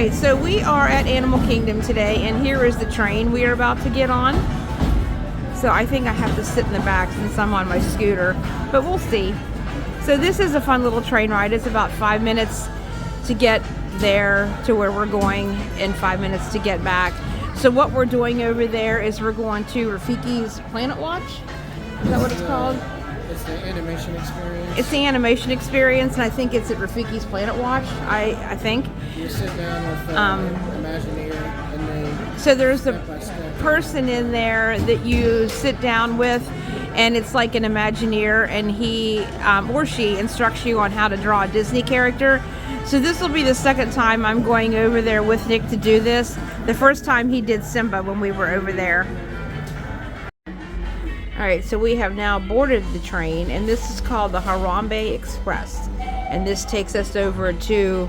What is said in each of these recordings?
Alright, so we are at Animal Kingdom today, and here is the train we are about to get on. So I think I have to sit in the back since I'm on my scooter, but we'll see. So this is a fun little train ride. It's about 5 minutes to get there to where we're going and 5 minutes to get back. So what we're doing over there is we're going to Rafiki's Planet Watch. Is that what it's called? It's the animation experience. It's the animation experience, and I think it's at Rafiki's Planet Watch. I think. You sit down with Imagineer, and they so there's a step by step. person in there that you sit down with, and it's like an Imagineer, and he or she instructs you on how to draw a Disney character. So this will be the second time I'm going over there with Nick to do this. The first time he did Simba when we were over there. Alright, so we have now boarded the train, and this is called the Harambe Express. And this takes us over to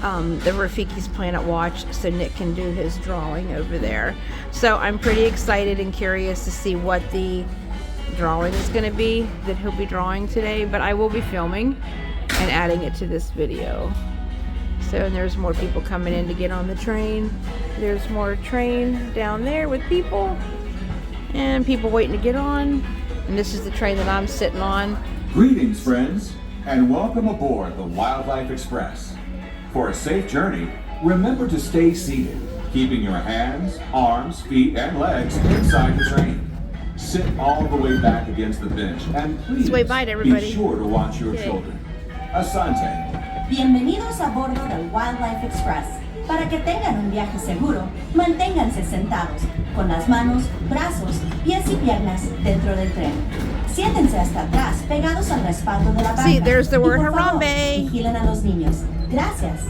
the Rafiki's Planet Watch so Nick can do his drawing over there. So I'm pretty excited and curious to see what the drawing is going to be that he'll be drawing today, but I will be filming and adding it to this video. So, and there's more people coming in to get on the train. There's more train down there with people and people waiting to get on. And this is the train that I'm sitting on. Greetings, friends, and welcome aboard the Wildlife Express. For a safe journey, remember to stay seated, keeping your hands, arms, feet, and legs inside the train. Sit all the way back against the bench, and please wave bye to everybody. be sure to watch your children. Asante. Bienvenidos a bordo del Wildlife Express. Para que tengan un viaje seguro, manténganse sentados, con las manos, brazos, pies y piernas dentro del tren. Siéntense hasta atrás, pegados al respaldo de la banca. See, there's the word y por favor, Harambe. vigilen a los niños. Gracias.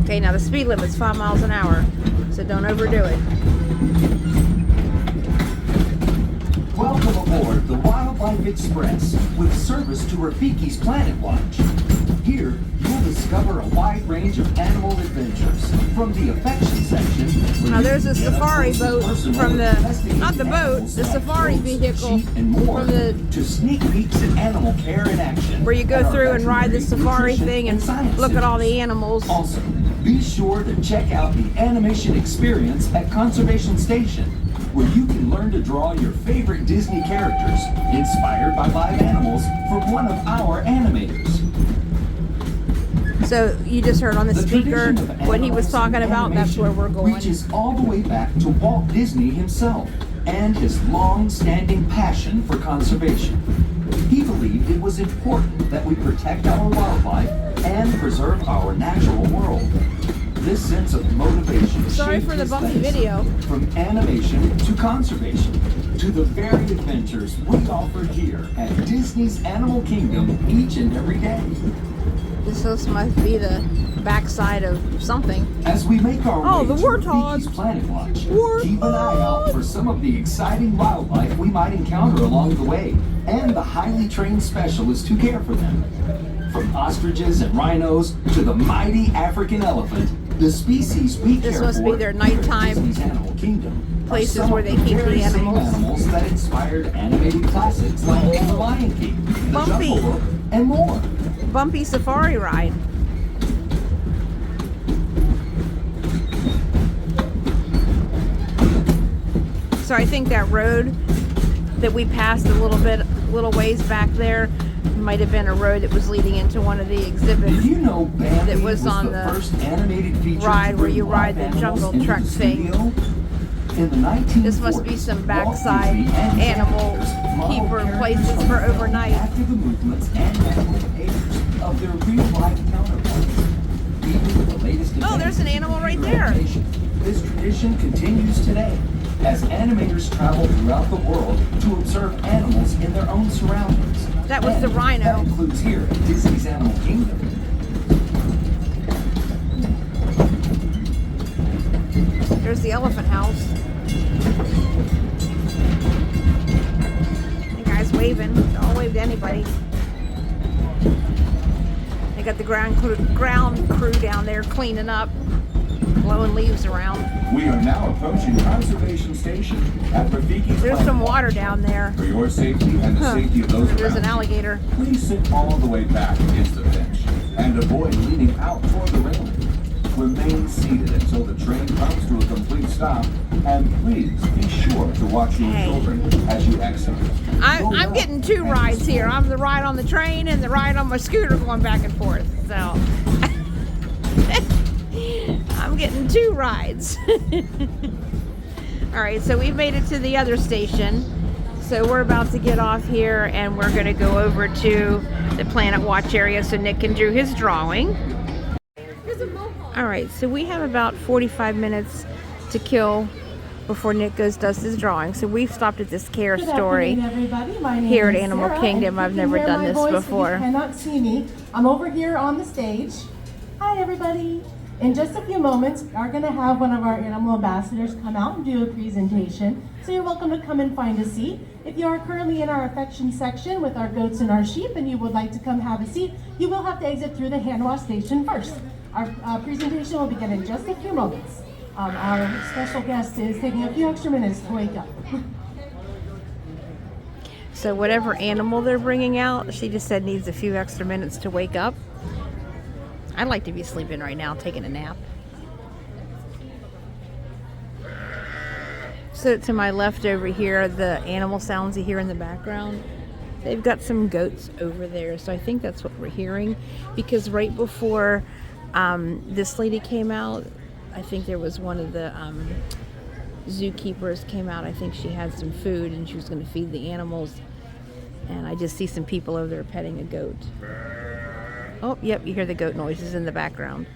Okay, now the speed limit's 5 miles an hour, so don't overdo it. Welcome aboard the Wildlife Express with service to Rafiki's Planet Watch. Here, you'll discover a wide range of animal adventures, from the affection section. where Now you there's a can get up safari close boat and personal from with the, investigating not the boat, animals the like safari goats, vehicle sheep, and more, from the, to sneak peeks at animal care in action. where you go at our through and ride the veterinary, safari nutrition, thing and science look at all the centers. animals. Also, be sure to check out the animation experience at Conservation Station, where you can learn to draw your favorite Disney characters inspired by live animals from one of our animators. So you just heard on the speaker tradition of what he was animals talking in about. That's where we're animation going. reaches all the way back to Walt Disney himself and his long-standing passion for conservation. He believed it was important that we protect our wildlife and preserve our natural world. This sense of motivation Sorry shaped for the his bumpy legacy, video. from animation to conservation to the varied adventures we offer here at Disney's Animal Kingdom each and every day. This must be the backside of something. As we make our Oh, way the to warthog. Rafiki's Planet Watch, Warthog. keep an eye out for some of the exciting wildlife we might encounter along the way, and the highly trained specialists who care for them. From ostriches and rhinos to the mighty African elephant, the species we This care must for be their here at nighttime Disney's Animal Kingdom are places some where of they the keep the very same animals. animals that inspired animated classics like The Lion King, The Bumpy. Jungle Book, and more. Bumpy safari ride. So I think that road that we passed a little ways back there might have been a road that was leading into one of the exhibits. Did you know Bambi That was on the first animated feature ride to where bring you ride live the jungle animals into truck the thing. studio? In the 1940s, This must be some Walt backside Disney and his animal animators modeled keeper characters places from for the film overnight. after the movements and animal behaviors of their real-life counterparts. Even with the latest Oh, there's an animal right there. animation, this tradition continues today as animators travel throughout the world to observe animals in their own surroundings. That was the And rhino. That includes here at Disney's Animal Kingdom. There's the elephant house. The guy's waving. Don't wave to anybody. They got the ground crew down there cleaning up. blowing leaves around. We are now approaching Conservation Station at Rafiki's There's Planet some water Watch. down there. For your safety and the safety of those There's an around you, alligator. please sit all the way back against the bench and avoid leaning out toward the railing. Remain seated until the train comes to a complete stop, and please be sure to watch your Hey. children as you exit. Go I'm well getting two and rides be here. safe. I'm the ride on the train and the ride on my scooter going back and forth. So I'm getting two rides. All right, so we've made it to the other station. So we're about to get off here and we're going to go over to the Planet Watch area so Nick can do his drawing. All right, so we have about 45 minutes to kill before Nick does his drawing. So we've stopped at this care Good story. afternoon, everybody. My name here at is Animal Sarah, Kingdom. and I've if you can never hear done my this voice, if before. You cannot see me. I'm over here on the stage. Hi, everybody. In just a few moments, we are going to have one of our animal ambassadors come out and do a presentation. So you're welcome to come and find a seat. If you are currently in our affection section with our goats and our sheep and you would like to come have a seat, you will have to exit through the hand wash station first. Our presentation will begin in just a few moments. Our special guest is taking a few extra minutes to wake up. So whatever animal they're bringing out, she just said needs a few extra minutes to wake up. I'd like to be sleeping right now, taking a nap. So to my left over here, the animal sounds you hear in the background, they've got some goats over there. So I think that's what we're hearing, because right before this lady came out, I think there was one of the zookeepers came out. I think she had some food and she was going to feed the animals. And I just see some people over there petting a goat. Oh, yep, you hear the goat noises in the background.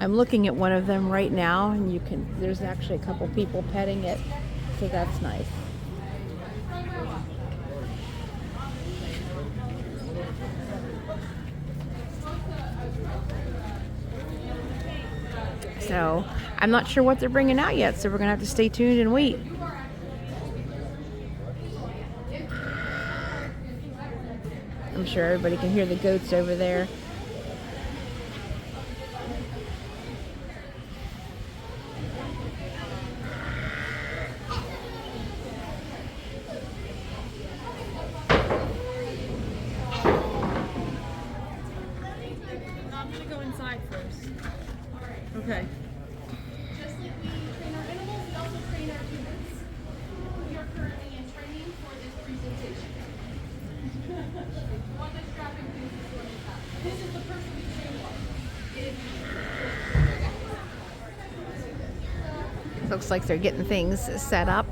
I'm looking at one of them right now, and there's actually a couple people petting it, so that's nice. So, I'm not sure what they're bringing out yet, so we're gonna have to stay tuned and wait. I'm sure everybody can hear the goats over there. I'm gonna go inside first. Okay. Just like we train our animals, we also train our humans. We are currently in training for this presentation. What the strapping piece is going to have. This is the person we train for. Looks like they're getting things set up.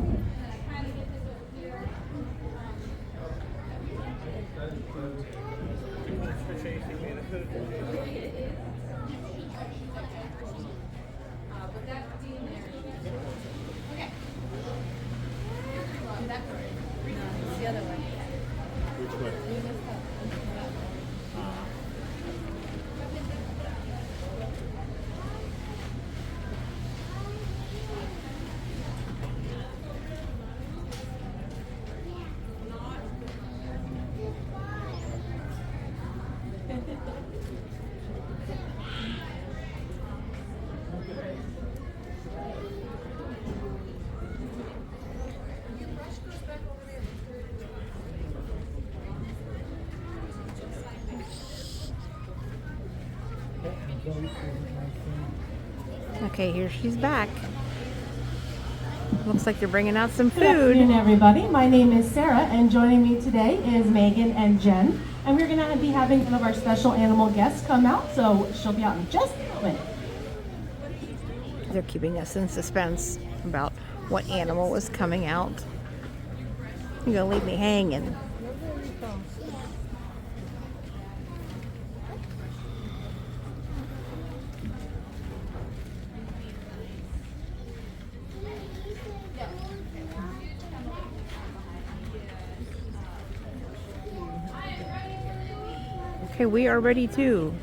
Okay, here she's back. Looks like they're bringing out some Good afternoon, food. everybody. My name is Sarah, and joining me today is Megan and Jen. And we're going to be having one of our special animal guests come out, so she'll be out in just a moment. They're keeping us in suspense about what animal was coming out. You're gonna leave me hanging. Okay, we are ready too.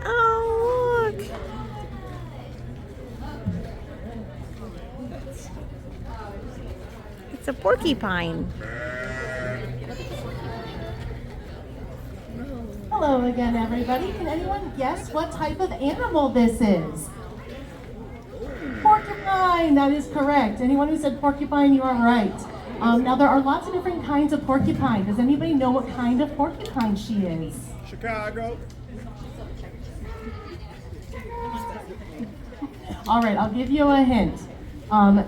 Oh, look. It's a porcupine. Hello again, everybody. Can anyone guess what type of animal this is? Porcupine, that is correct. Anyone who said porcupine, you are right. Now there are lots of different kinds of porcupine. Does anybody know what kind of porcupine she is? Chicago. All right, I'll give you a hint.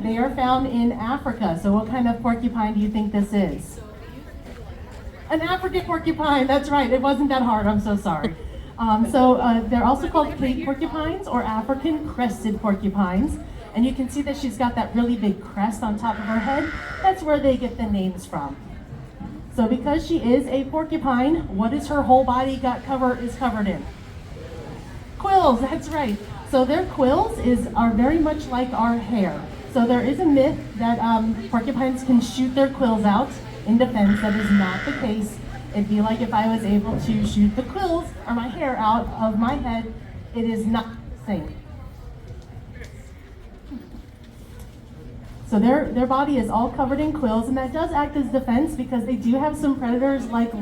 They are found in Africa. So what kind of porcupine do you think this is? An African porcupine, that's right. It wasn't that hard, I'm so sorry. They're also called Cape porcupines or African crested porcupines. And you can see that she's got that really big crest on top of her head. That's where they get the names from. So because she is a porcupine, what is her whole body covered in? Quills, that's right. So their quills are very much like our hair. So there is a myth that porcupines can shoot their quills out in defense. That is not the case. It'd be like if I was able to shoot the quills or my hair out of my head. It is not the same. So their body is all covered in quills, and that does act as defense because they do have some predators like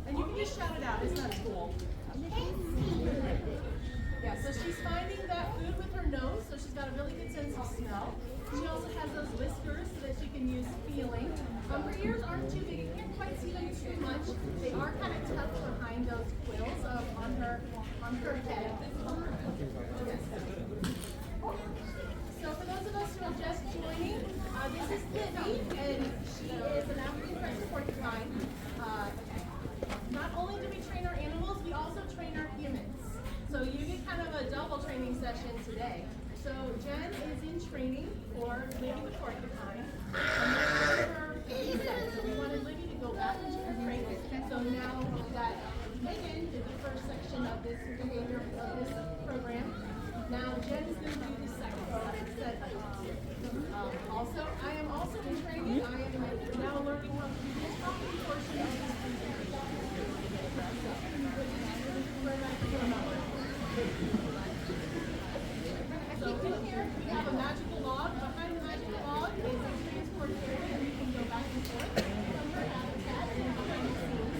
and you can just shout it out. It's not school. Yeah, so she's finding that food with her nose, so she's got a really good sense of smell. She also has those whiskers so that she can use feeling. Her ears aren't too big. You can't quite see them too much. They are kind of tucked behind those quills on her head. So for those of us who are just joining, this is Libby, and she is an African crested porcupine. Not only do we train our animals, we also train our humans. So you get kind of a double training session today. So Jen is in training for Libby the porcupine. And then her baby said, so we wanted Libby to go back into her crate. So now that Megan did the first section of this behavior of this program, now Jen is going to do the second set. Also, I am also in training. I am now learning how to do the talking portion of this presentation. So in here, we have a magical log. Behind the magical log is a transport area that we can go back and forth from her habitat and behind the scenes.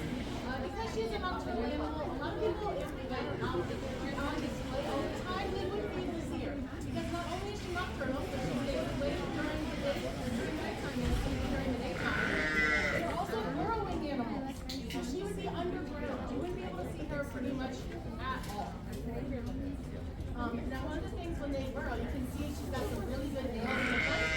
Because she is a nocturnal animal, a lot of people, if they let her out on display all the time, they would be busier. Because not only is she nocturnal, but she stays awake during the day, during nighttime, and sleeping during the daytime. They're also burrowing animals. So she would be underground. You wouldn't be able to see her pretty much at all. Now one of the things when they burrow, you can see she's got some really good nails in the front.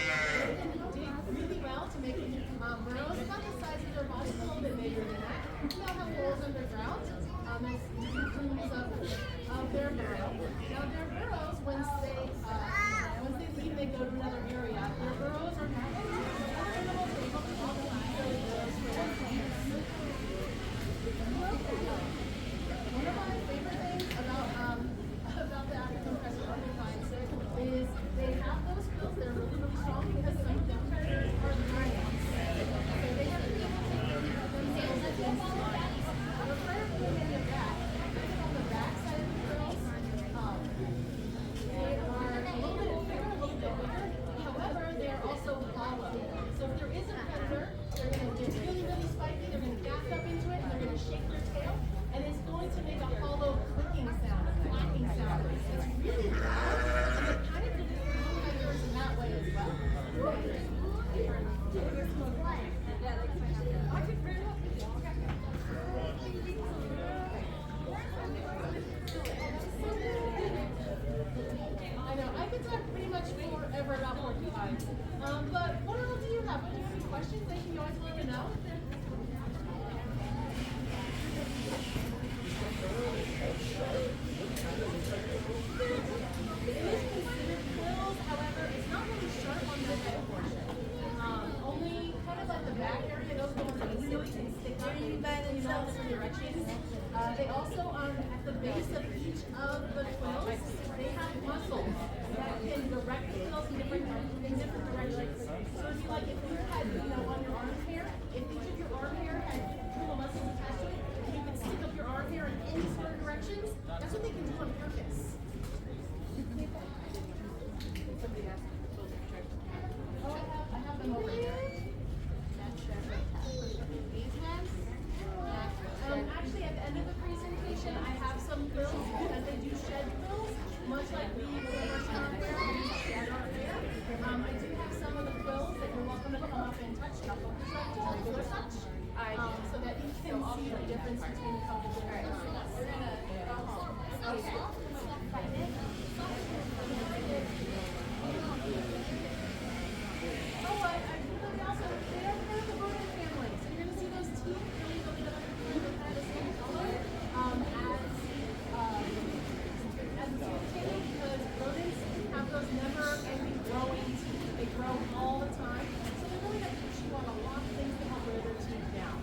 They can dig really well to make burrows about the size of their body, a little bit bigger than that. They'll have holes underground as clues of their burrow. Now their burrows, once they leave, they go to another area. Their burrows are not empty. Other animals are able to walk through those burrows for their parents. One of my favorite things about the African crested porcupines is they have those quills that are really, really strong because some of them are lions. So they have to be able to really put themselves against lions. The first thing in the back, on the back side of the quills, they are a little bit bigger, a little bit bigger. However, they are also hollow. So if there is a predator, they're going to get really, really spiky. They're going to back up into it and they're going to shake their tail. And it's going to make a hollow clicking sound, a clacking sound. It's really loud, and it kind of produces predators in that way as well. I know, I could talk pretty much forever about porcupines. But what else do you have? Do you have any questions? Anything you always want to know? It is considered quills, however, it's not really sharp on the head portion. Only kind of like the back area, those ones that can stick up in different directions. They also, at the base of each of the quills, they have muscles that can direct the quills in different directions. So it'd be like if you had, on your arm hair, if each of your arm hair had little muscles attached to it, you could stick up your arm hair in any sort of directions. That's what they can do on purpose. I have them over here. These ones. Actually, at the end of the presentation, I have some quills because they do shed quills, much like we shed our hair. I do have some of the quills that you're welcome to come up and touch. Touch. So that you can see the difference between a couple of different quills. We're gonna they are part of the rodent family. So you're gonna see those teeth really kind of the same color as the tooth table because rodents have those never-ending growing teeth. They grow all the time, so they're really gonna teach you on a lot of things to help wear their teeth down.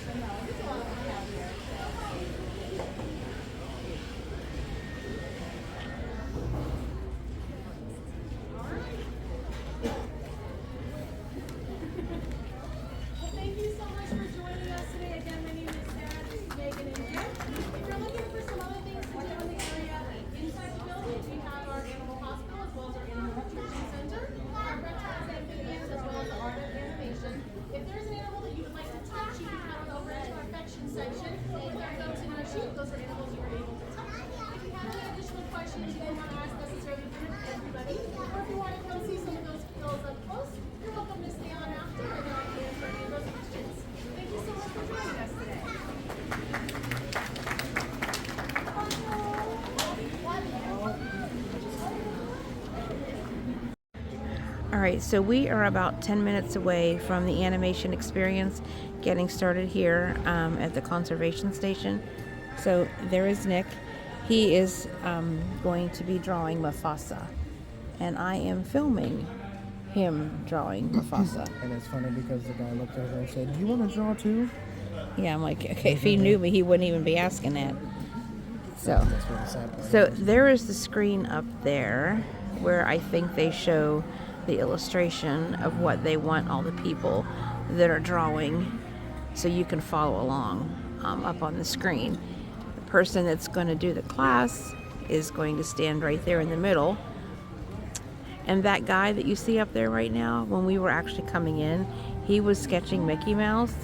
There's a lot of fun out here. Thank you so much for joining us today. Again, my name is Sarah, this is Megan and Jim. If you're looking for some other things to do in the area inside the building, we have our animal hospital as well as our animal nutrition center, our reptiles and amphibians, as well as the art of animation. If there's an animal that you would like to touch, you can head on over into our affection section. With our goats and our sheep, those are animals you are able to touch. If you have any additional questions you didn't want to ask necessarily for everybody, or if you want to come see some of those quills up close, you're welcome to stay on after and I can answer any of those questions. Thank you so much for joining us today. All right, so we are about 10 minutes away from the animation experience getting started here at the conservation station. So there is Nick. He is going to be drawing Mufasa, and I am filming him drawing Mufasa. And it's funny because the guy looked over and said, "Do you want to draw too?" Yeah, I'm like, okay, if he knew me, he wouldn't even be asking that. So, That's what the sad part so is. there is the screen up there where I think they show the illustration of what they want all the people that are drawing, so you can follow along up on the screen. The person that's going to do the class is going to stand right there in the middle. And that guy that you see up there right now, when we were actually coming in, he was sketching Mickey Mouse,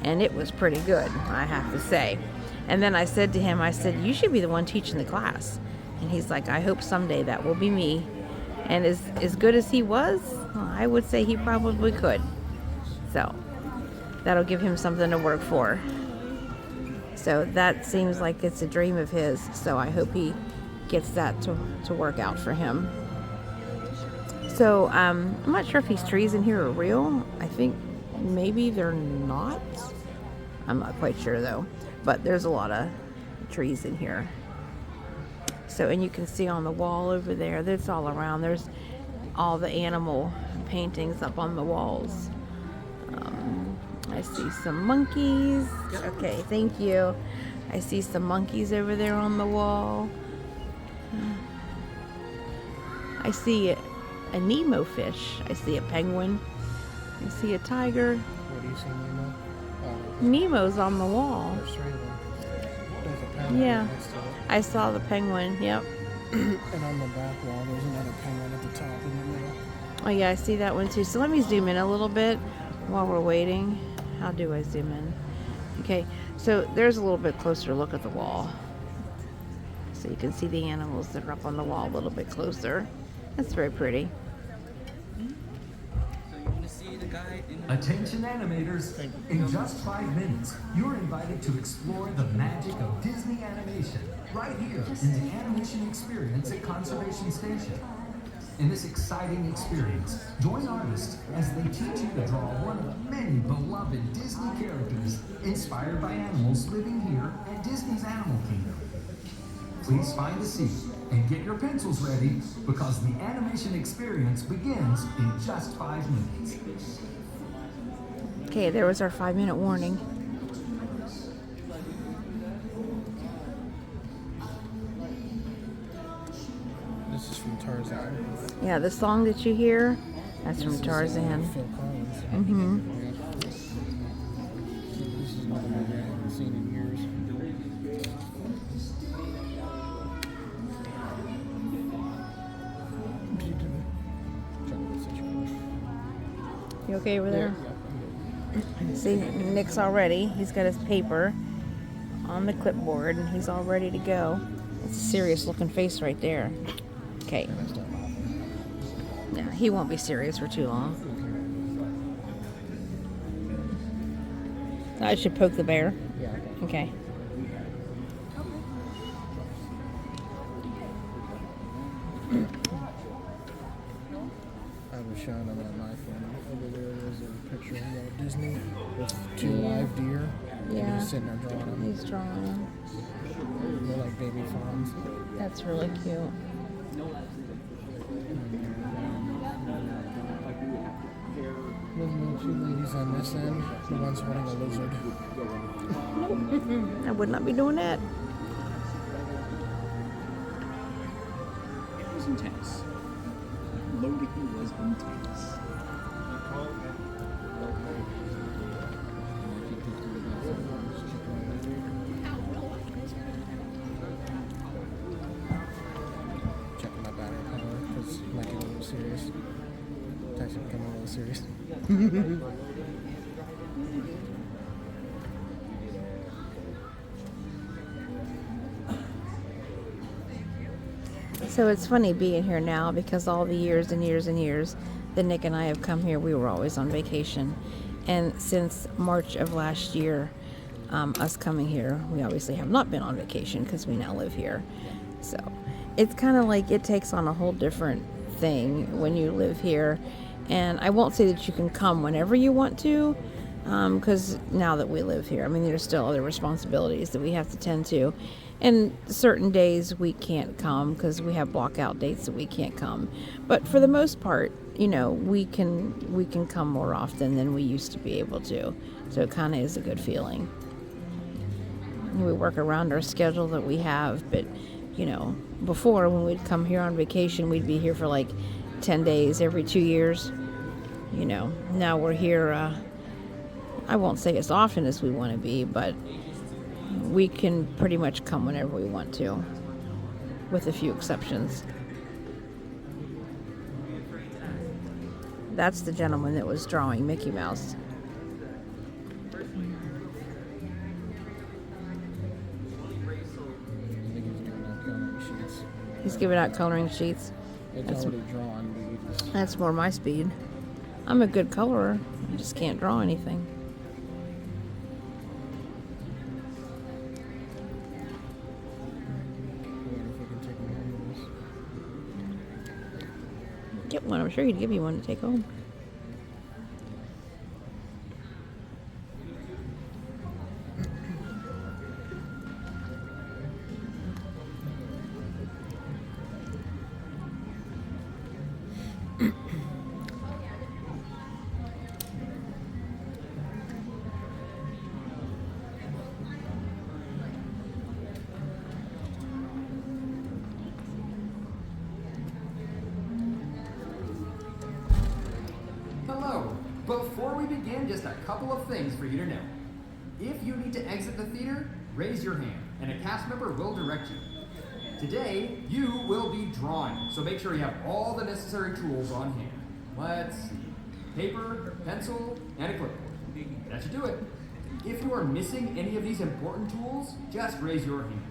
and it was pretty good, I have to say. And then I said to him, I said, you should be the one teaching the class. And he's like, I hope someday that will be me. And as good as he was, I would say he probably could. So that'll give him something to work for. So that seems like it's a dream of his. So I hope he gets that to work out for him. So I'm not sure if these trees in here are real. I think maybe they're not. I'm not quite sure though. But there's a lot of trees in here. So, and you can see on the wall over there, that's all around. There's all the animal paintings up on the walls. I see some monkeys. Okay, thank you. I see some monkeys over there on the wall. I see a Nemo fish. I see a penguin. I see a tiger. What do you see, Nemo? Nemo's on the wall. There's three of them. There's a penguin Yeah. next to it. I saw the penguin, yep. And on the back wall, there's another penguin at the top in the middle. Oh yeah, I see that one too. So let me zoom in a little bit while we're waiting. How do I zoom in? Okay, so there's a little bit closer look at the wall. So you can see the animals that are up on the wall a little bit closer. That's very pretty. Attention animators, in just 5 minutes, you're invited to explore the magic of Disney animation right here in the Animation Experience at Conservation Station. In this exciting experience, join artists as they teach you to draw one of many beloved Disney characters inspired by animals living here at Disney's Animal Kingdom. Please find a seat and get your pencils ready because the Animation Experience begins in just 5 minutes. Okay, there was our 5-minute warning. This is from Tarzan. Yeah, the song that you hear, that's from This is, Tarzan. Phil Collins. Mm-hmm. Yeah. This is another movie I haven't seen in years. You okay over there? Yeah. See, Nick's all ready. He's got his paper on the clipboard and he's all ready to go. It's a serious looking face right there. Okay. Yeah, he won't be serious for too long. I should poke the bear. Yeah. Okay. I was showing them on my phone. Over there, there's a picture of Walt Disney with two live deer. Yeah. And he's sitting there drawing them. He's drawing. They're like baby fawns. That's really cute. There's the two ladies on this end. The one's holding a lizard. I would not be doing that. It was intense. Loading was intense. Checking my battery power because it might get a little serious. It's actually becoming a little serious. So it's funny being here now because all the years and years and years that Nick and I have come here, we were always on vacation. And since March of last year, us coming here, we obviously have not been on vacation because we now live here. So it's kind of like it takes on a whole different thing when you live here And I won't say that you can come whenever you want to, because now that we live here, I mean, there's still other responsibilities that we have to tend to. And certain days we can't come because we have blockout dates that we can't come. But for the most part, you know, we can come more often than we used to be able to. So it kind of is a good feeling. We work around our schedule that we have, but you know, before when we'd come here on vacation, we'd be here for like 10 days every 2 years. You know, now we're here, I won't say as often as we want to be, but we can pretty much come whenever we want to, with a few exceptions. That's the gentleman that was drawing Mickey Mouse. He's giving out coloring sheets. It's already drawn, but you just... That's more my speed. I'm a good colorer. I just can't draw anything. Get one. I'm sure he'd give you one to take home. Hello. Before we begin, just a couple of things for you to know. If you need to exit the theater, raise your hand, and a cast member will direct you. Today, you will be drawing, so make sure you have all the necessary tools on hand. Let's see. Paper, pencil, and a clipboard. That should do it. If you are missing any of these important tools, just raise your hand.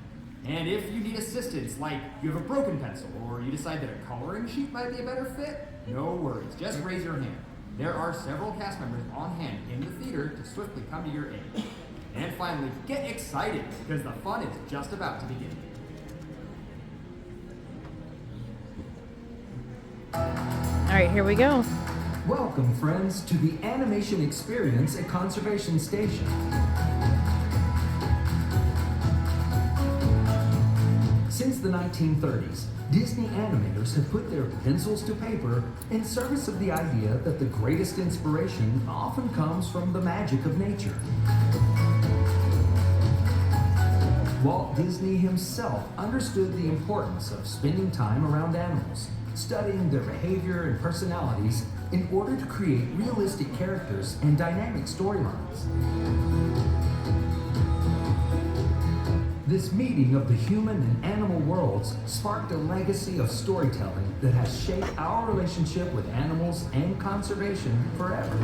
And if you need assistance, like you have a broken pencil, or you decide that a coloring sheet might be a better fit, no worries, just raise your hand. There are several cast members on hand in the theater to swiftly come to your aid. And finally, get excited, because the fun is just about to begin. All right, here we go. Welcome, friends, to the animation experience at Conservation Station. Since the 1930s, Disney animators have put their pencils to paper in service of the idea that the greatest inspiration often comes from the magic of nature. Walt Disney himself understood the importance of spending time around animals, studying their behavior and personalities in order to create realistic characters and dynamic storylines. This meeting of the human and animal worlds sparked a legacy of storytelling that has shaped our relationship with animals and conservation forever.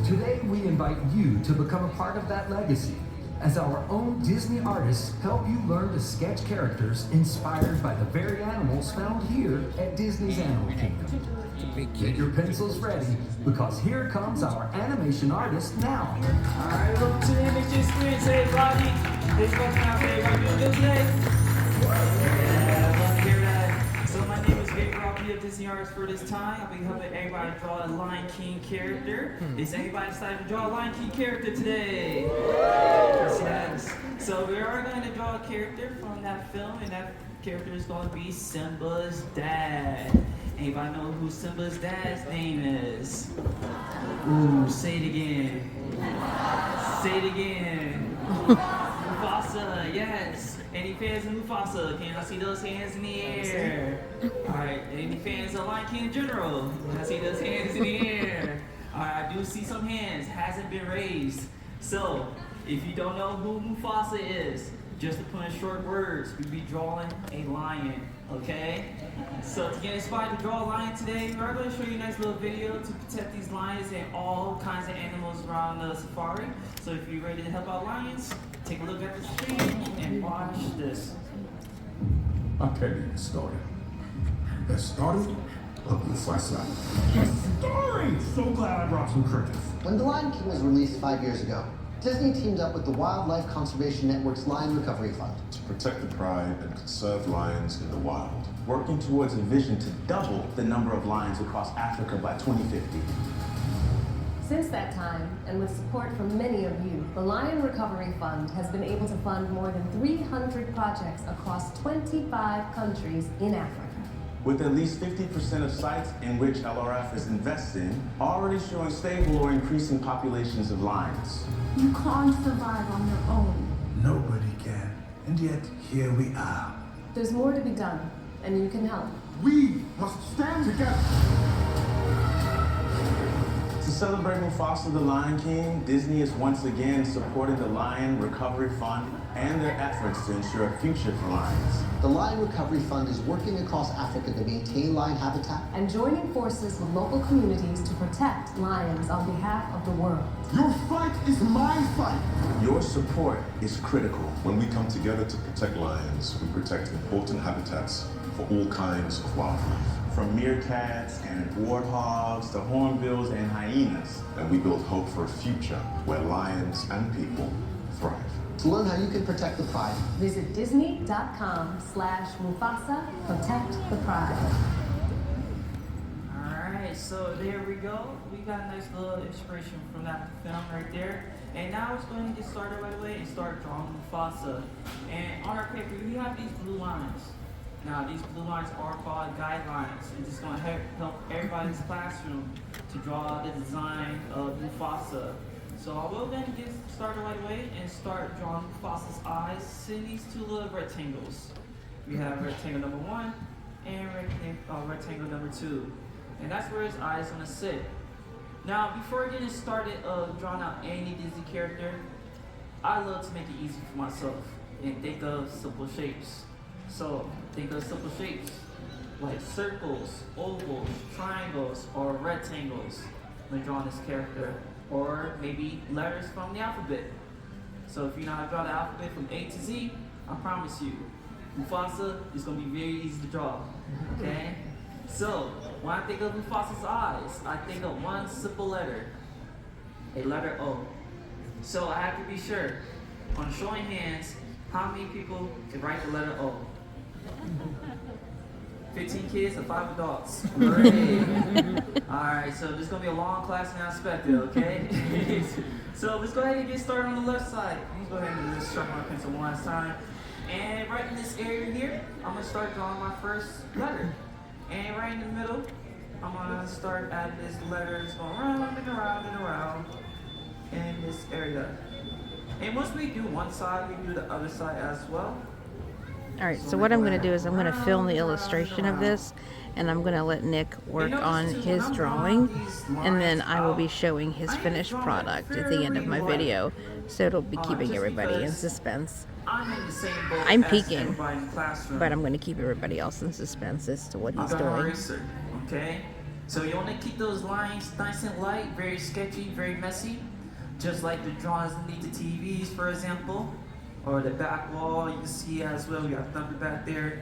Today, we invite you to become a part of that legacy as our own Disney artists help you learn to sketch characters inspired by the very animals found here at Disney's Animal Kingdom. Get your pencils ready, because here comes our animation artist now. Alright, welcome to the animation experience, everybody. Thanks for coming out, everybody. Doing good today? Yeah, I love to hear that. So my name is Gabriel. I'll be a Disney artist for this time. I'll be helping everybody draw a Lion King character. Is anybody decided to draw a Lion King character today? Yes. So we are going to draw a character from that film, and that character is going to be Simba's dad. Anybody know who Simba's dad's name is? Ooh, say it again. Say it again. Mufasa, yes. Any fans of Mufasa? Can I see those hands in the air? Alright, any fans of Lion King in general? Can I see those hands in the air? Alright, I do see some hands, hasn't been raised. So, if you don't know who Mufasa is, just to put in short words, we'll be drawing a lion, okay? So to get inspired to draw a lion today, we're going to show you a nice little video to protect these lions and all kinds of animals around the safari. So if you're ready to help out lions, take a look at the screen and watch this. I'll tell you the story. That started of Mufasa. Story! So glad I brought some credits. When The Lion King was released 5 years ago, Disney teamed up with the Wildlife Conservation Network's Lion Recovery Fund to protect the pride and conserve lions in the wild. Working towards a vision to double the number of lions across Africa by 2050. Since that time, and with support from many of you, the Lion Recovery Fund has been able to fund more than 300 projects across 25 countries in Africa. With at least 50% of sites in which LRF is investing already showing stable or increasing populations of lions. You can't survive on your own. Nobody can. And yet, here we are. There's more to be done, and you can help. We must stand together. To celebrate Mufasa the Lion King, Disney is once again supporting the Lion Recovery Fund and their efforts to ensure a future for lions. The Lion Recovery Fund is working across Africa to maintain lion habitat and joining forces with local communities to protect lions on behalf of the world. Your fight is my fight. Your support is critical. When we come together to protect lions, we protect important habitats for all kinds of wildlife. From meerkats and warthogs to hornbills and hyenas. And we build hope for a future where lions and people thrive. To learn how you can protect the pride, visit disney.com/Mufasa Protect the Pride. Alright, so there we go. We got a nice little inspiration from that film right there. And now it's going to get started right away and start drawing Mufasa. And on our paper, we have these blue lines. Now, these blue lines are called guidelines. And it's going to help everybody in this classroom to draw the design of Mufasa. So I will then get started right away and start drawing Mufasa's eyes in these two little rectangles. We have rectangle number 1 and rectangle number 2. And that's where his eyes are going to sit. Now, before getting started drawing out any Disney character, I love to make it easy for myself and think of simple shapes. So think of simple shapes like circles, ovals, triangles, or rectangles when drawing this character. Or maybe letters from the alphabet. So if you know how to draw the alphabet from A to Z, I promise you, Mufasa is going to be very easy to draw, okay? So, when I think of Mufasa's eyes, I think of one simple letter, a letter O. So I have to be sure, on showing hands, how many people can write the letter O? 15 kids and 5 adults. Great. Alright, so this is going to be a long class now, expected, okay? So let's go ahead and get started on the left side. Let me go ahead and just sharpen my pencil one last time. And right in this area here, I'm going to start drawing my first letter. And right in the middle, I'm going to start adding this letter. It's going round and around and around in this area. And once we do one side, we can do the other side as well. Alright, so what I'm going to do is I'm going to film the illustration of this, and I'm going to let Nick work on his drawing, and then I will be showing his finished product at the end of my video, so it'll be keeping everybody in suspense. I'm peeking, but I'm going to keep everybody else in suspense as to what he's doing. Okay, so you want to keep those lines nice and light, very sketchy, very messy, just like the drawings underneath the TVs, for example. Or the back wall, you can see as well, we got Thunder back there.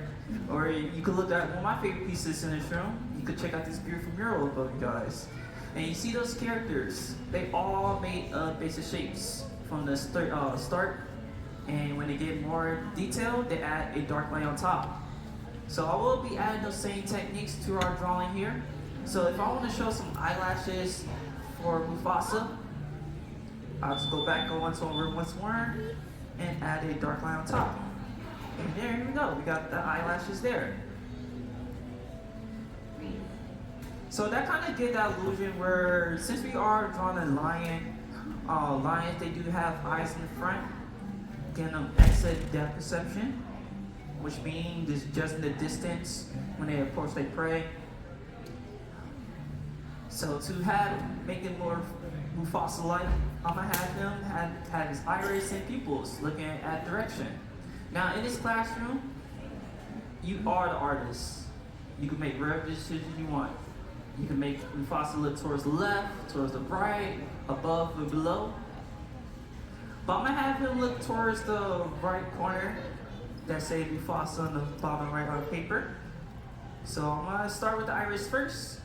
Or you could look at one of my favorite pieces in this room. You could check out this beautiful mural above you guys. And you see those characters, they all made basic shapes from the start. And when they get more detailed, they add a dark line on top. So I will be adding those same techniques to our drawing here. So if I want to show some eyelashes for Mufasa, I'll just go back once more and add a dark line on top. And there we go, we got the eyelashes there. So that kind of gives that illusion where, since we are drawing a lion, lions, they do have eyes in the front, getting them excellent depth perception, which means it's just in the distance when they approach their prey. So to make it more Mufasa-like, I'm gonna have him have his iris and pupils looking at direction. Now in this classroom, you are the artist. You can make whatever decisions you want. You can make Mufasa look towards the left, towards the right, above or below. But I'm gonna have him look towards the right corner that say Mufasa on the bottom right on the paper. So I'm gonna start with the iris first,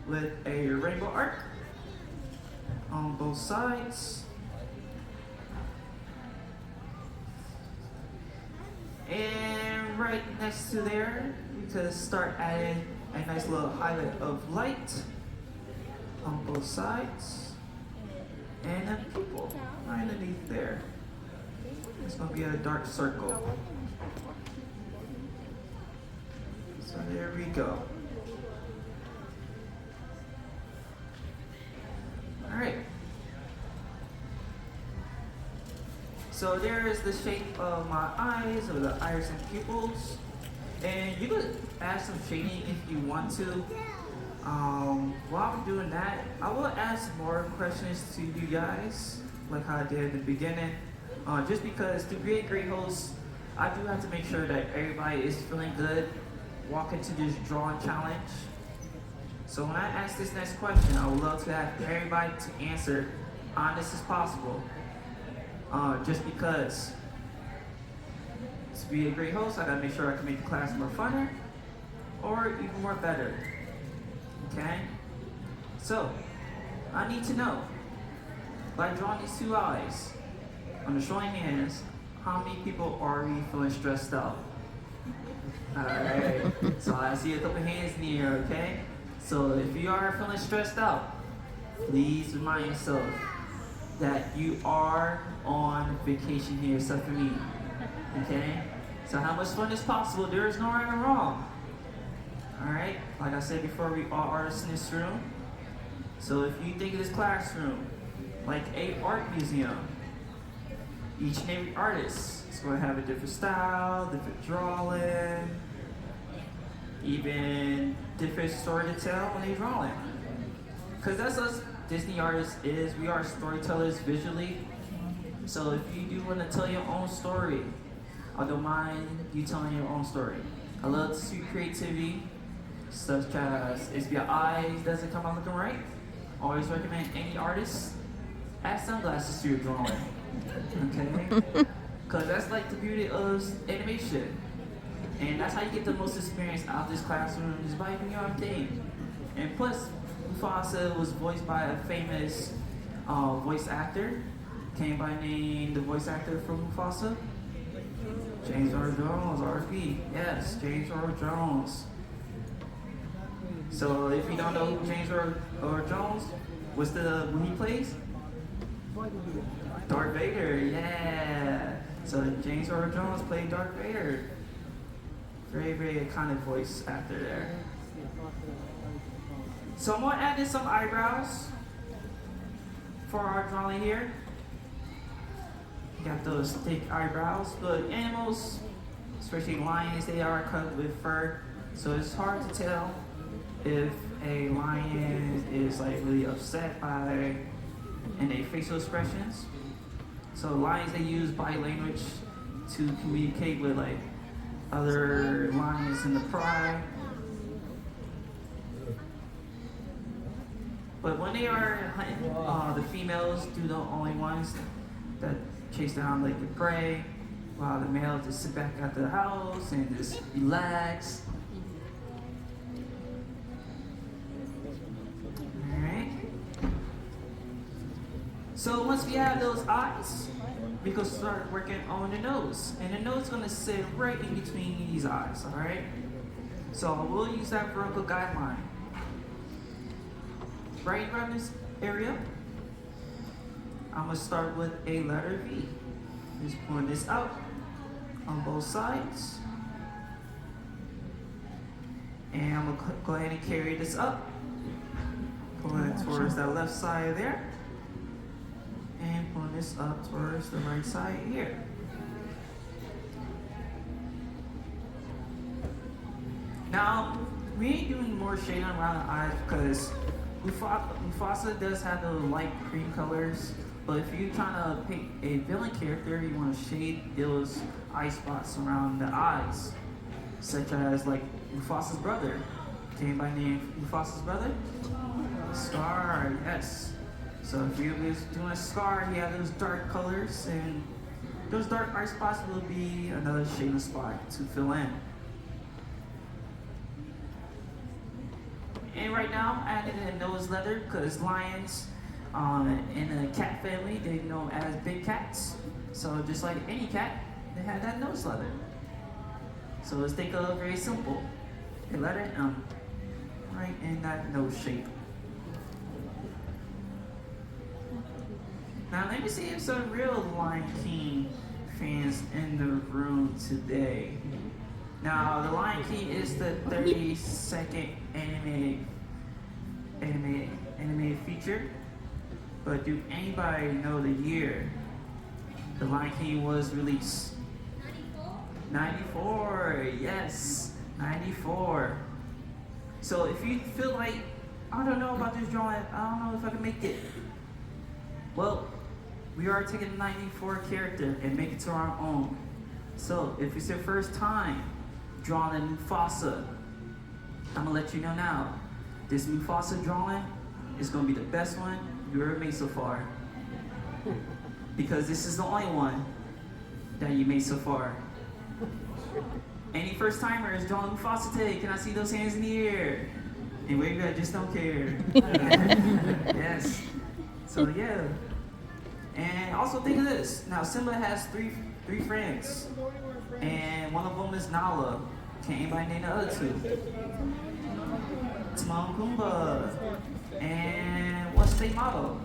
with a rainbow arc on both sides. And right next to there, we could start adding a nice little highlight of light on both sides. And then people right underneath there. It's gonna be a dark circle. So there we go. All right. So there is the shape of my eyes, or the iris and pupils. And you could add some shading if you want to. While I'm doing that, I will ask more questions to you guys, like how I did in the beginning. Just because to be a great host, I do have to make sure that everybody is feeling good walking to this drawing challenge. So when I ask this next question, I would love to have everybody to answer honest as possible. Just because to be a great host, I gotta make sure I can make the class more funner or even more better. Okay? So, I need to know, by drawing these two eyes, on the showing hands, how many people are already feeling stressed out? Alright, so I see a couple hands in the air, okay? So if you are feeling stressed out, please remind yourself that you are on vacation here, except for me, okay? So how much fun is possible? There is no right or wrong. Alright, like I said before, we all artists in this room. So if you think of this classroom like a art museum, each and every artist is going to have a different style, different drawing, even different story to tell when they draw it. Because that's us Disney artists is, we are storytellers visually. So if you do want to tell your own story, I don't mind you telling your own story. I love to see creativity, such as if your eyes doesn't come out looking right, always recommend any artist, add sunglasses to your drawing, okay? Because that's like the beauty of animation. And that's how you get the most experience out of this classroom, is by doing your own thing. And plus, Mufasa was voiced by a famous voice actor, came by name the voice actor from Mufasa, James Earl Jones, RP. Yes, James Earl Jones. So if you don't know who James Earl Jones, what's who he plays? Darth Vader, yeah. So James Earl Jones played Darth Vader. Very, very iconic voice actor there. So I'm gonna add in some eyebrows for our drawing here. Got those thick eyebrows, but animals, especially lions, they are covered with fur, so it's hard to tell if a lion is like really upset by any facial expressions. So lions, they use body language to communicate with like other lions in the pride. But when they are hunting, the females do the only ones that chase down like the prey, while the males just sit back at the house and just relax. Alright. So once we have those eyes, we can start working on the nose. And the nose is gonna sit right in between these eyes, alright? So we'll use that vertical guideline. Right around this area, I'm gonna start with a letter V. Just pulling this out on both sides. And I'm gonna go ahead and carry this up. Pulling it towards that left side there. And pulling this up towards the right side here. Now, we ain't doing more shading around the eyes because Mufasa does have the light cream colors, but if you're trying to paint a villain character, you want to shade those eye spots around the eyes, such as like Mufasa's brother. Came by name Mufasa's brother? Scar, yes. So if you was doing a Scar, he had those dark colors, and those dark eye spots will be another shading spot to fill in. And right now, I'm adding in nose leather because lions in the cat family, they're known as big cats. So just like any cat, they have that nose leather. So let's think of very simple. A letter M, right in that nose shape. Now let me see if some real Lion King fans in the room today. Now the Lion King is the 32nd animated feature, but do anybody know the year the Lion King was released? 94, yes, 94. So if you feel like, I don't know about this drawing, I don't know if I can make it. Well, we are taking the 94 character and make it to our own. So if it's your first time drawing a Mufasa, I'm gonna let you know now. This Mufasa drawing is gonna be the best one you ever made so far. Because this is the only one that you made so far. Any first timers drawing Mufasa today? Can I see those hands in the air? And wave that just don't care. Yes. So yeah. And also think of this. Now Simba has three friends, and one of them is Nala. Can anybody name the other two? Timon and Pumbaa. And what's their motto?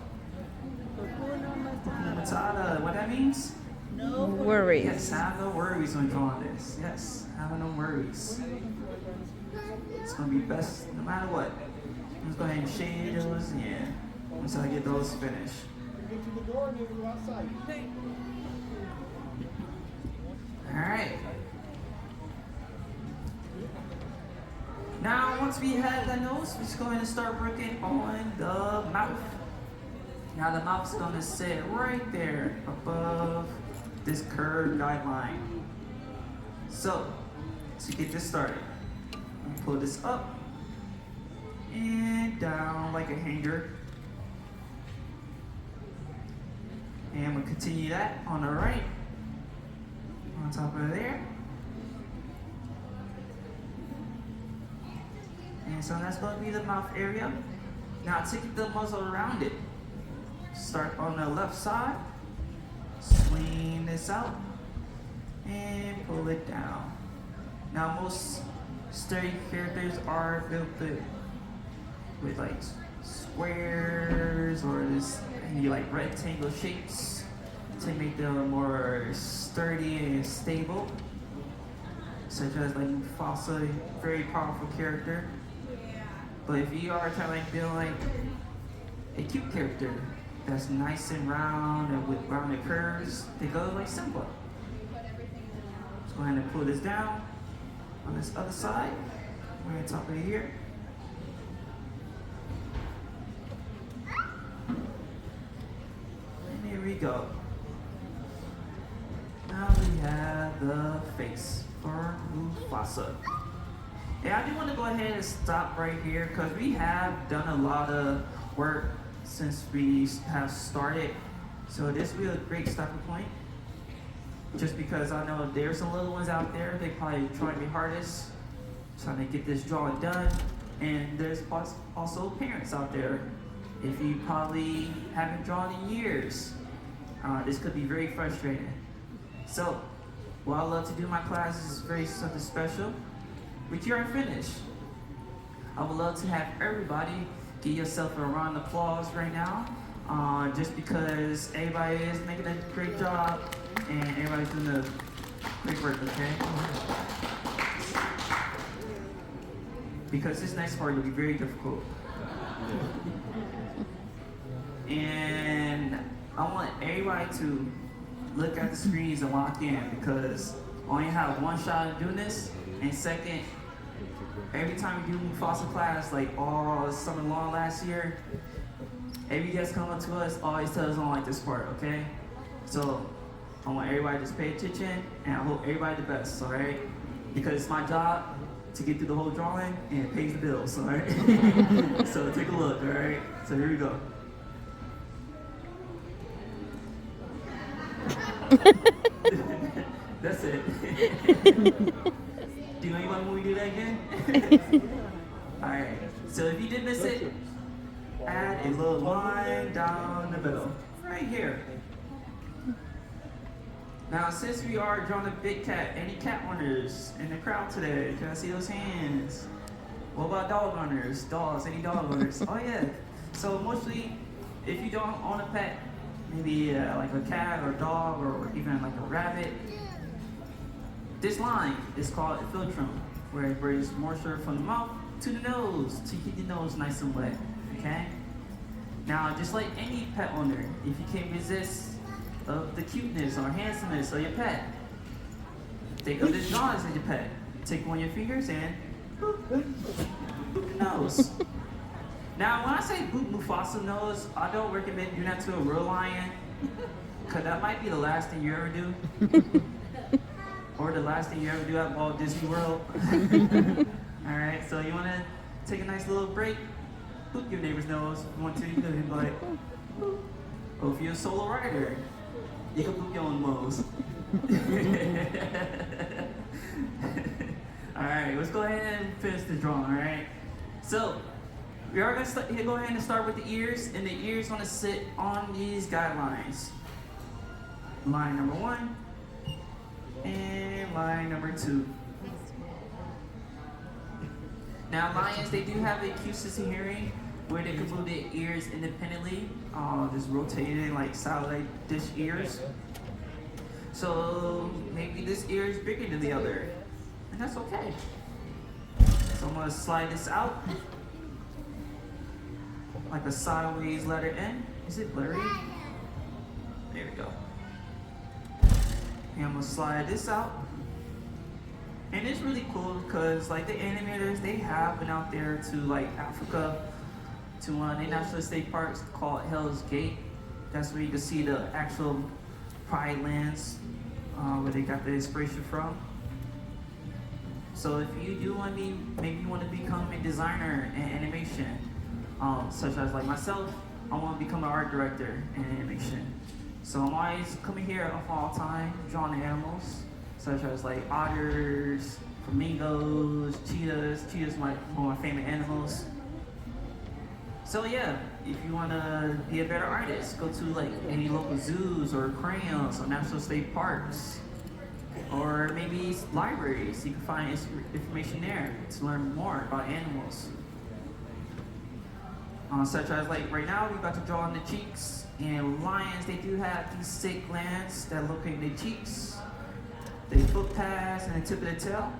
Hakuna Matata. What that means? No worries. Yes, have no worries when drawing this. Yes, have no worries. It's gonna be best no matter what. Let's go ahead and shade those. Yeah. Until I get those finished. Alright. Now, once we have the nose, we're just going to start working on the mouth. Now, the mouth's going to sit right there above this curved guideline. So, to get this started, pull this up and down like a hanger. And I'm going to continue that on the right, on top of there. And so that's going to be the mouth area. Now take the muzzle around it. Start on the left side, swing this out, and pull it down. Now most sturdy characters are built with like squares or this any like rectangle shapes to make them more sturdy and stable. Such as like Mufasa, very powerful character. But if you are trying to build like a cute character that's nice and round and with rounded curves, they go like Simba. Let's go ahead and pull this down on this other side, right on top of here. And here we go. Now we have the face for Mufasa. And I do want to go ahead and stop right here because we have done a lot of work since we have started. So this will be a great stopping point. Just because I know there's some little ones out there, they probably trying their hardest, trying to get this drawing done. And there's also parents out there. If you probably haven't drawn in years, this could be very frustrating. So, what I love to do in my classes is very something special. But you are finished. I would love to have everybody give yourself a round of applause right now, just because everybody is making a great job and everybody's doing a great work, okay? Because this next part will be very difficult. And I want everybody to look at the screens and lock in because I only have one shot at doing this. And second, every time we do Mufasa class, like all summer long last year, every guest come up to us, always tell us I don't like this part, okay? So I want everybody to just pay attention, and I hope everybody the best, all right? Because it's my job to get through the whole drawing, and it pays the bills, all right? So take a look, all right? So here we go. That's it. Do you know anyone when we do that again? Alright, so if you did miss it, add a little line down the middle, right here. Now, since we are drawing a big cat, any cat owners in the crowd today? Can I see those hands? What about dog owners? Dogs, any dog owners? Oh yeah. So mostly, if you don't own a pet, maybe like a cat or a dog or even like a rabbit, this line is called a philtrum, where it brings moisture from the mouth to the nose to keep the nose nice and wet. Okay. Now, just like any pet owner, if you can't resist of the cuteness or handsomeness of your pet, think of this drawing as your pet. Take one of your fingers and boop, boop the nose. Now, when I say boop Mufasa nose, I don't recommend doing that to a real lion, because that might be the last thing you ever do. Or the last thing you ever do at Walt Disney World. Alright, so you want to take a nice little break, boop your neighbor's nose. If you want to, you can be like, boop. Or if you're a solo rider, you can boop your own nose. Alright, let's go ahead and finish the drawing, alright? So, we are going to go ahead and start with the ears, and the ears going to sit on these guidelines. Line number 1, and line number 2. Now, lions, they do have a acute sense of hearing, where they can move their ears independently, just rotating like satellite dish ears. So maybe this ear is bigger than the other, and that's okay. So I'm gonna slide this out like a sideways letter N. Is it blurry? There we go. And I'm gonna slide this out. And it's really cool because like the animators, they have been out there to like Africa, to one of the national state parks called Hell's Gate. That's where you can see the actual Pride Lands, where they got the inspiration from. So if you do want to maybe you want to become a designer in animation, such as like myself, I want to become an art director in animation. So I'm always coming here all the time, drawing animals, such as like otters, flamingos, cheetahs. Cheetahs are one of my favorite animals. So yeah, if you want to be a better artist, go to like any local zoos or crayons or national state parks, or maybe libraries. You can find information there to learn more about animals. Such as like right now, we're about to draw on the cheeks, and lions, they do have these 6 glands that locate their cheeks, their foot pads, and the tip of the tail.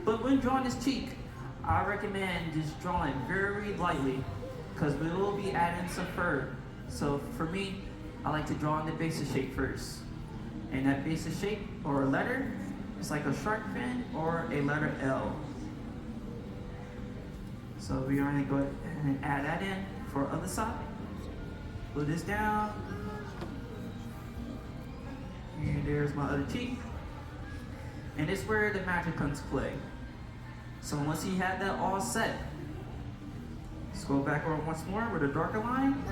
But when drawing this cheek, I recommend just drawing it very lightly, because we will be adding some fur. So for me, I like to draw in the basic shape first. And that basic shape or letter is like a shark fin or a letter L. So we're going to go ahead and add that in for other side. Put this down. And there's my other cheek. And this is where the magic comes to play. So once you have that all set, scroll back over once more with a darker line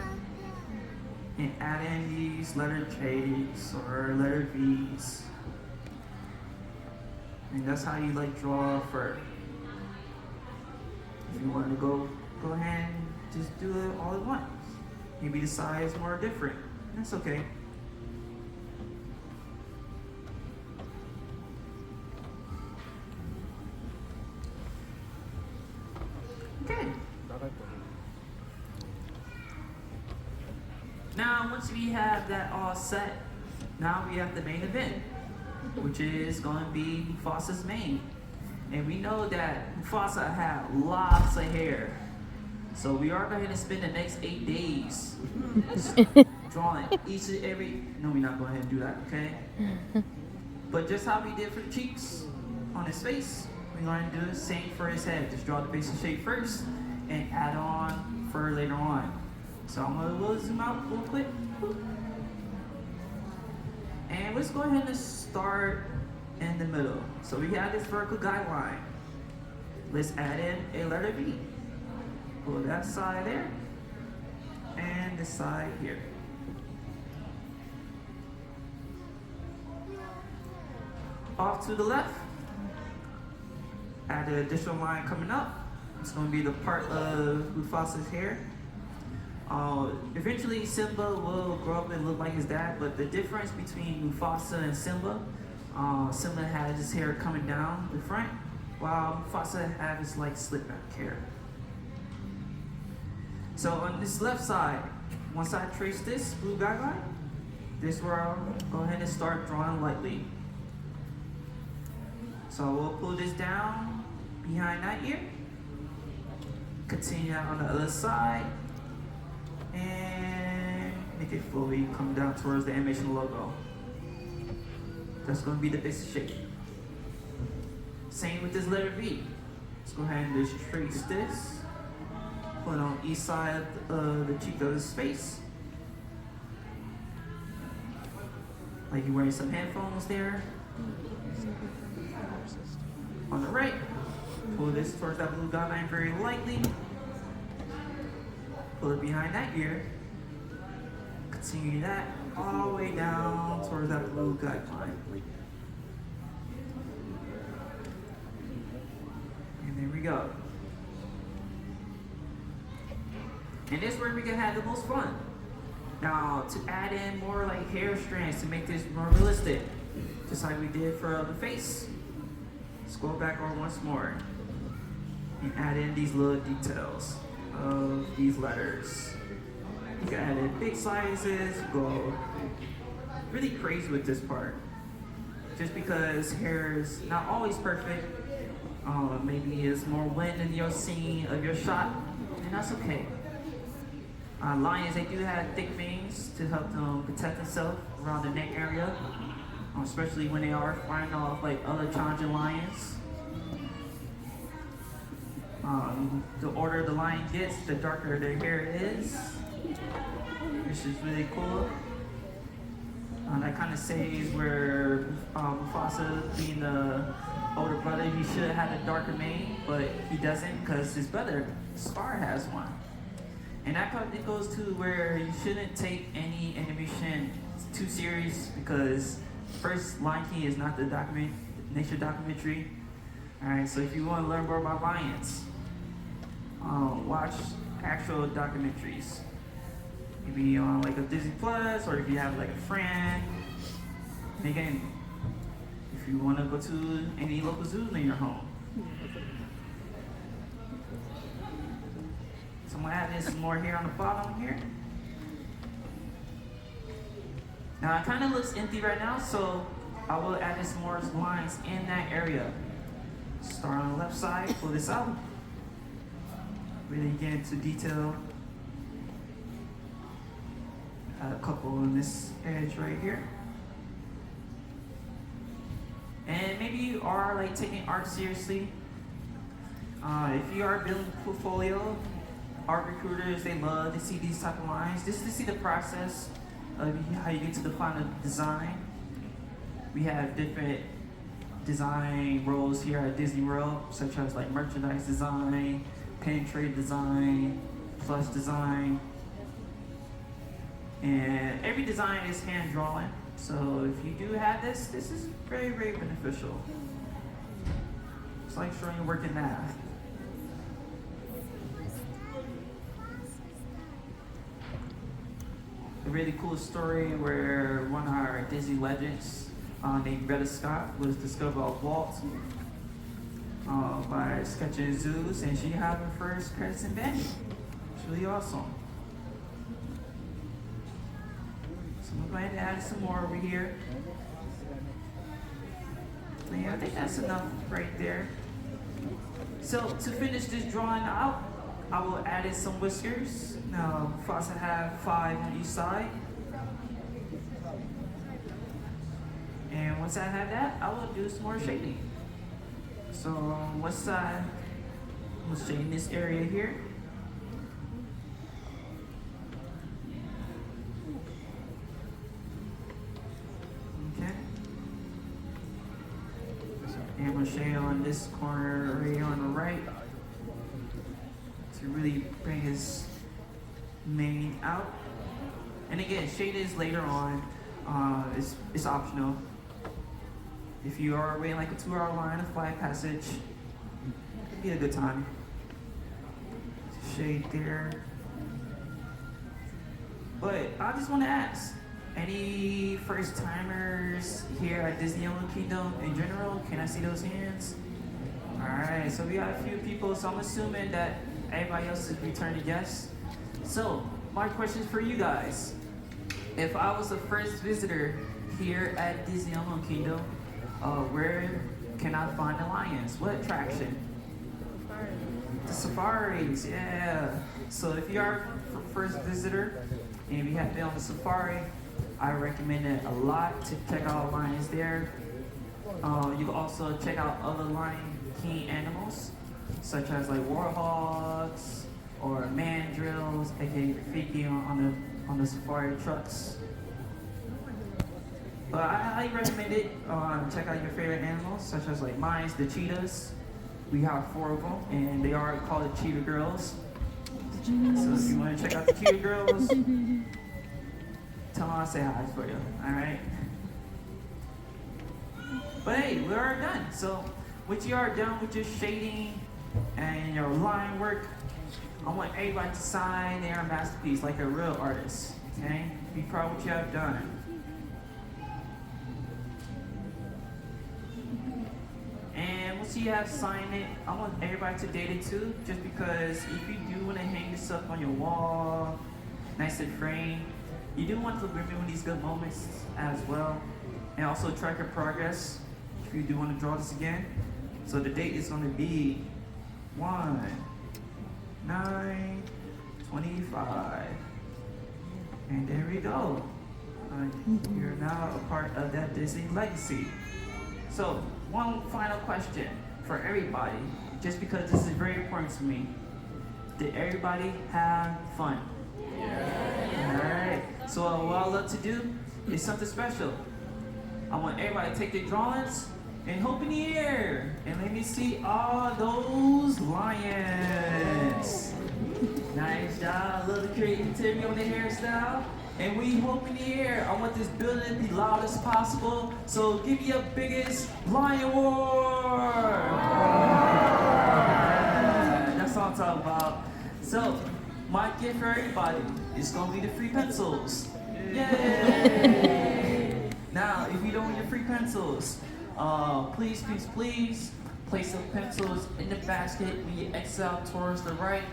and add in these letter J's or letter V's. And that's how you like draw fur. If you want to go ahead and just do it all at once. Maybe the size is more different. That's okay. Okay. Now, once we have that all set, now we have the main event, which is going to be Mufasa's mane. And we know that Mufasa had lots of hair. So we are going to spend the next 8 days drawing each and every... No, we're not going ahead and do that, okay? But just how we did for the cheeks on his face, we're going to do the same for his head. Just draw the basic shape first and add on fur later on. So we'll zoom out real quick. And let's go ahead and start in the middle. So we have this vertical guideline. Let's add in a letter V. Pull that side there and this side here. Off to the left, add an additional line coming up. It's going to be the part of Mufasa's hair. Eventually, Simba will grow up and look like his dad, but the difference between Mufasa and Simba, Simba has his hair coming down the front, while Mufasa has his like slick back hair. So on this left side, once I trace this blue guideline, this is where I'll go ahead and start drawing lightly. So we'll pull this down behind that ear, continue on the other side, and make it fully come down towards the animation logo. That's going to be the basic shape. Same with this letter V. Let's go ahead and just trace this. Put it on each side of the cheek of his face. Like you're wearing some headphones there. On the right, pull this towards that blue guideline very lightly. Pull it behind that ear. Continue that all the way down towards that blue guideline. And there we go. And this is where we can have the most fun. Now, to add in more like hair strands to make this more realistic, just like we did for the face. Scroll back on once more and add in these little details of these letters. You can add in big sizes, go really crazy with this part. Just because hair is not always perfect, maybe it's more wind in your scene of your shot, and that's okay. Lions, they do have thick fangs to help them protect themselves around the neck area, especially when they are fighting off like other challenging lions. The older the lion gets, the darker their hair is, which is really cool. That kind of says where Mufasa, being the older brother, he should have had a darker mane, but he doesn't because his brother Scar has one. And that probably goes to where you shouldn't take any animation too serious, because first, Lion King is not the nature documentary. Alright, so if you want to learn more about lions, watch actual documentaries. Maybe on like a Disney Plus, or if you have like a friend. And again, if you want to go to any local zoo near your home. So I'm gonna add in some more here on the bottom here. Now it kind of looks empty right now, so I will add in some more lines in that area. Start on the left side, pull this out. Really get into detail. Add a couple on this edge right here. And maybe you are like taking art seriously. If you are building a portfolio, art recruiters, they love to see these type of lines, just to see the process of how you get to the final design. We have different design roles here at Disney World, such as like merchandise design, pen trade design, plush design. And every design is hand drawn. So if you do have this, this is very, very beneficial. It's like showing your work in math. A really cool story where one of our Disney legends named Retta Scott was discovered by Walt by sketching zoos, and she had her first credits in Bambi. It's really awesome. So I'm going to add some more over here. Yeah, I think that's enough right there. So to finish this drawing out, I will add in some whiskers. Now, Mufasa have 5 on each side. And once I have that, I will do some more shading. So on one side, I'm gonna shade this area here. Okay. And I'm gonna shade on this corner right here on the right to really bring his mane out. And again, shade is later on. It's optional. If you are waiting like a 2-hour line, a flight passage, it'd be a good time. Shade there. But I just want to ask, any first timers here at Disney Animal Kingdom in general? Can I see those hands? All right, so we got a few people, so I'm assuming that everybody else is returning guests. So my question for you guys: if I was the first visitor here at Disney Animal Kingdom, where can I find the lions? What attraction? The safaris, yeah. So if you are a first visitor and you have been on the safari, I recommend it a lot to check out lions there. You can also check out other Lion King animals, such as like warthogs or mandrills, aka Rafiki on the safari trucks. But I highly recommend it. Check out your favorite animals, such as like mine's the cheetahs. We have 4 of them, and they are called the Cheetah Girls. So if you want to check out the Cheetah Girls, tell them I say hi for you. All right. But hey, we are done. So once you are done with your shading and your line work, I want everybody to sign their masterpiece like a real artist. Okay? Be proud of what you have done. And once you have signed it, I want everybody to date it too, just because if you do want to hang this up on your wall, nice and framed, you do want to remember these good moments as well. And also track your progress if you do want to draw this again. So the date is going to be 1/9/25. And there we go. You're now a part of that Disney legacy. So, one final question for everybody, just because this is very important to me. Did everybody have fun? Yeah. Alright, so what I love to do is something special. I want everybody to take their drawings and hope in the air. And let me see all those lions. Nice job, love the creativity on the hairstyle. And we hope in the air. I want this building to be loud as possible. So give me your biggest lion roar. That's what I'm talking about. So my gift for everybody is gonna be the free pencils. Yay! Now, if you don't want your free pencils, please place the pencils in the basket when you exit out towards the right.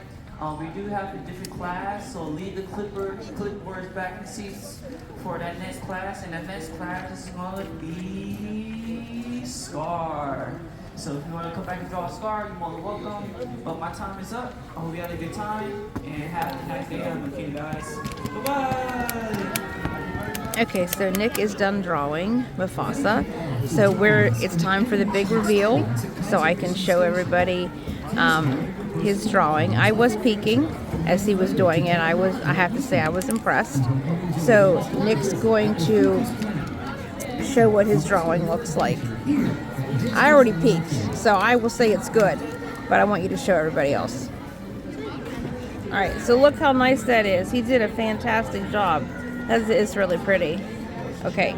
We do have a different class, so leave the clipboards back in seats for that next class. And that next class is going to be Scar. So if you want to come back and draw a Scar, you're more than welcome. But my time is up. I hope you had a good time, and have a nice day. Okay, guys. Bye-bye. Okay, so Nick is done drawing Mufasa. So it's time for the big reveal, so I can show everybody his drawing. I was peeking as he was doing it. I have to say I was impressed. So Nick's going to show what his drawing looks like. I already peeked, so I will say it's good, but I want you to show everybody else. All right, so look how nice that is. He did a fantastic job. That is really pretty. Okay.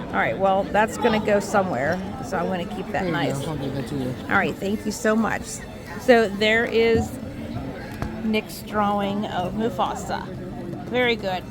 All right, well, that's going to go somewhere, so I'm going to keep that nice. All right, thank you so much. So there is Nick's drawing of Mufasa. Very good.